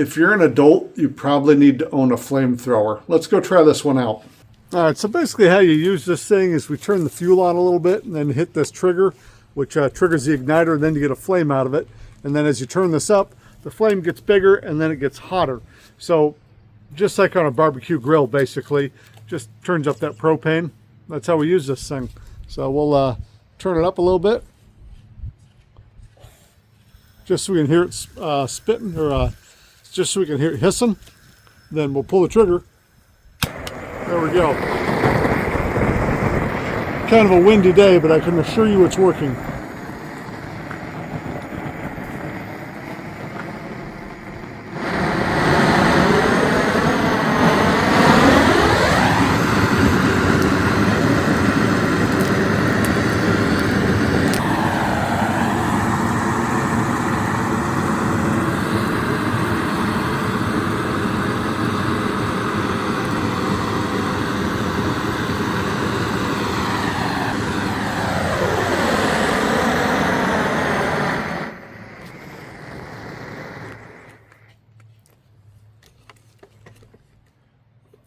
If you're an adult, you probably need to own a flamethrower. Let's go try this one out. All right, so basically how you use this thing is we turn the fuel on a little bit and then hit this trigger, which triggers the igniter, and then you get a flame out of it. And then as you turn this up, the flame gets bigger and then it gets hotter. So just like on a barbecue grill, basically, just turns up that propane. That's how we use this thing. So we'll turn it up a little bit, just so we can hear it spitting, or just so we can hear it hissing. Then we'll pull the trigger. There we go. Kind of a windy day, but I can assure you it's working.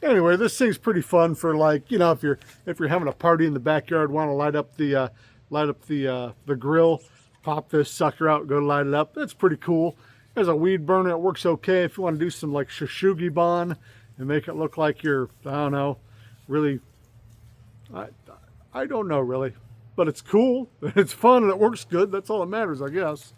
Anyway, this thing's pretty fun for, like, you know, if you're having a party in the backyard, want to light up the grill, pop this sucker out, go light it up. That's pretty cool. There's a weed burner. It works okay if you want to do some like Fishoaky bond and make it look like you're, I don't know, really, I don't know really, but it's cool. It's fun and it works good. That's all that matters, I guess.